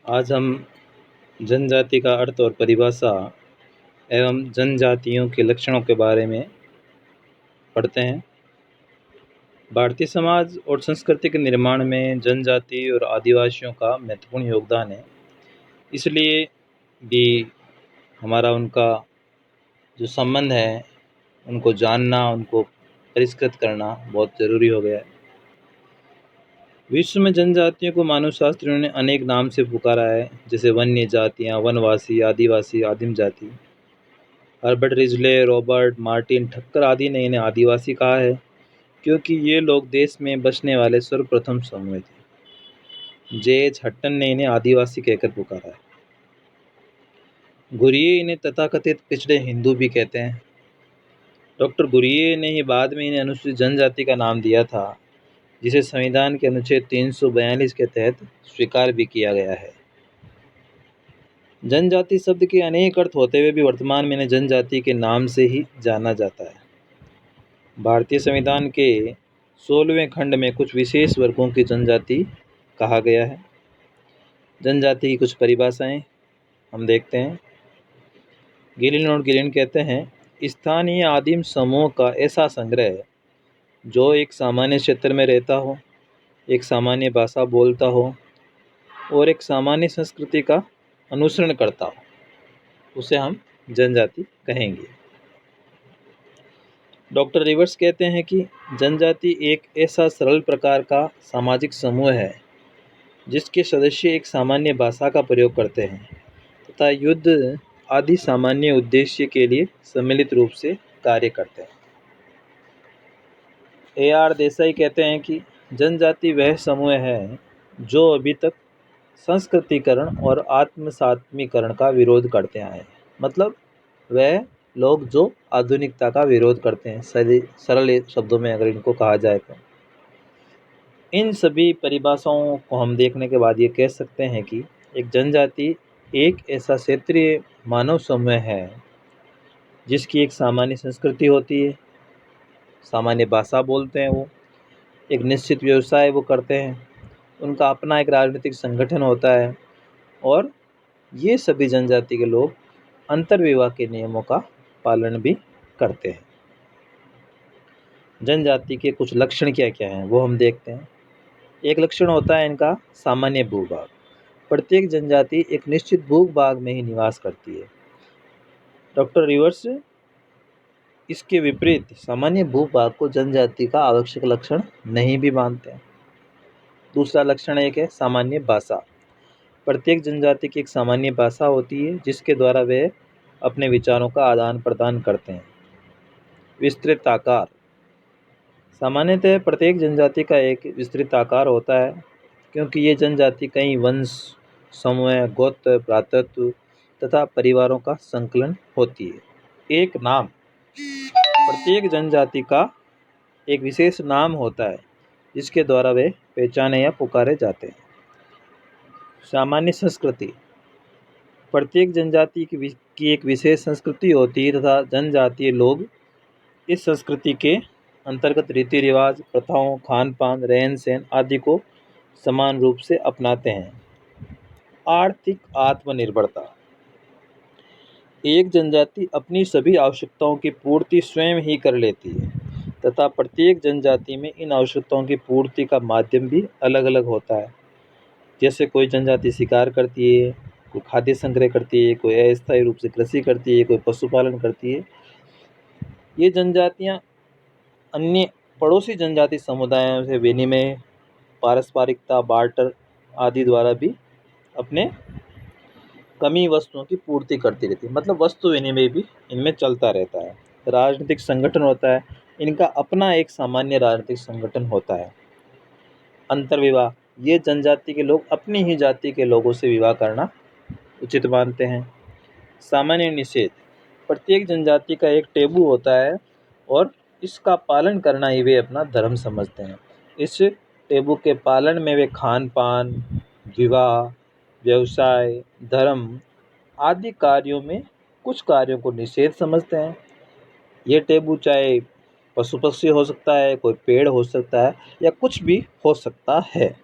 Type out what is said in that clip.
आज हम जनजाति का अर्थ और परिभाषा एवं जनजातियों के लक्षणों के बारे में पढ़ते हैं। भारतीय समाज और संस्कृति के निर्माण में जनजाति और आदिवासियों का महत्वपूर्ण योगदान है। इसलिए भी हमारा उनका जो संबंध है उनको जानना, उनको परिष्कृत करना बहुत ज़रूरी हो गया है। विश्व में जनजातियों को मानव शास्त्रियों ने अनेक नाम से पुकारा है, जैसे वन्य जातियाँ, वनवासी, आदिवासी, आदिम जाति। Herbert Risley, Robert Martin Thakkar आदि ने इन्हें आदिवासी कहा है, क्योंकि ये लोग देश में बसने वाले सर्वप्रथम समूह थे। जे.एच. हट्टन ने इन्हें आदिवासी कहकर पुकारा है। गुरिये इन्हें तथाकथित पिछड़े हिंदू भी कहते हैं। डॉक्टर गुरिये ने ही बाद में इन्हें अनुसूचित जनजाति का नाम दिया था, जिसे संविधान के अनुच्छेद 342 के तहत स्वीकार भी किया गया है। जनजाति शब्द के अनेक अर्थ होते हुए भी वर्तमान में इन्हें जनजाति के नाम से ही जाना जाता है। भारतीय संविधान के 16वें खंड में कुछ विशेष वर्गों की जनजाति कहा गया है। जनजाति की कुछ परिभाषाएं हम देखते हैं। गिलिन और गिलिन कहते हैं, स्थानीय आदिम समूह का ऐसा संग्रह जो एक सामान्य क्षेत्र में रहता हो, एक सामान्य भाषा बोलता हो और एक सामान्य संस्कृति का अनुसरण करता हो, उसे हम जनजाति कहेंगे। डॉक्टर रिवर्स कहते हैं कि जनजाति एक ऐसा सरल प्रकार का सामाजिक समूह है जिसके सदस्य एक सामान्य भाषा का प्रयोग करते हैं तथा युद्ध आदि सामान्य उद्देश्य के लिए सम्मिलित रूप से कार्य करते हैं। ए.आर. देसाई कहते हैं कि जनजाति वह समूह है जो अभी तक संस्कृतिकरण और आत्मसात्मीकरण का विरोध करते आए हैं। मतलब वह लोग जो आधुनिकता का विरोध करते हैं, सरल शब्दों में अगर इनको कहा जाए तो। इन सभी परिभाषाओं को हम देखने के बाद ये कह सकते हैं कि एक जनजाति एक ऐसा क्षेत्रीय मानव समूह है जिसकी एक सामान्य संस्कृति होती है, सामान्य भाषा बोलते हैं, वो एक निश्चित व्यवसाय वो करते हैं, उनका अपना एक राजनीतिक संगठन होता है और ये सभी जनजाति के लोग अंतर्विवाह के नियमों का पालन भी करते हैं। जनजाति के कुछ लक्षण क्या क्या हैं वो हम देखते हैं। एक लक्षण होता है इनका सामान्य भूभाग। प्रत्येक जनजाति एक निश्चित भूभाग में ही निवास करती है। डॉक्टर रिवर्स इसके विपरीत सामान्य भूभाग को जनजाति का आवश्यक लक्षण नहीं भी मानते हैं। दूसरा लक्षण एक है सामान्य भाषा। प्रत्येक जनजाति की एक सामान्य भाषा होती है जिसके द्वारा वे अपने विचारों का आदान प्रदान करते हैं। विस्तृत आकार। सामान्यतः प्रत्येक जनजाति का एक विस्तृत आकार होता है, क्योंकि ये जनजाति कई वंश, समूह, गोत्र, भ्रातृत्व तथा परिवारों का संकलन होती है। एक नाम। प्रत्येक जनजाति का एक विशेष नाम होता है जिसके द्वारा वे पहचाने या पुकारे जाते हैं। सामान्य संस्कृति। प्रत्येक जनजाति की एक विशेष संस्कृति होती है तथा जनजातीय लोग इस संस्कृति के अंतर्गत रीति रिवाज, प्रथाओं, खान पान, रहन सहन आदि को समान रूप से अपनाते हैं। आर्थिक आत्मनिर्भरता। एक जनजाति अपनी सभी आवश्यकताओं की पूर्ति स्वयं ही कर लेती है तथा प्रत्येक जनजाति में इन आवश्यकताओं की पूर्ति का माध्यम भी अलग अलग होता है। जैसे कोई जनजाति शिकार करती है, कोई खाद्य संग्रह करती है, कोई अस्थायी रूप से कृषि करती है, कोई पशुपालन करती है। ये जनजातियाँ अन्य पड़ोसी जनजाति समुदायों से विनिमय, पारस्परिकता, बार्टर आदि द्वारा भी अपने कमी वस्तुओं की पूर्ति करती रहती है। मतलब वस्तु विनिमय भी इनमें चलता रहता है। राजनीतिक संगठन होता है, इनका अपना एक सामान्य राजनीतिक संगठन होता है। अंतर्विवाह। ये जनजाति के लोग अपनी ही जाति के लोगों से विवाह करना उचित मानते हैं। सामान्य निषेध। प्रत्येक जनजाति का एक टेबू होता है और इसका पालन करना ही वे अपना धर्म समझते हैं। इस टेबू के पालन में वे खान पान, विवाह, व्यवसाय, धर्म आदि कार्यों में कुछ कार्यों को निषेध समझते हैं। ये टेबू चाहे पशु पक्षी हो सकता है, कोई पेड़ हो सकता है या कुछ भी हो सकता है।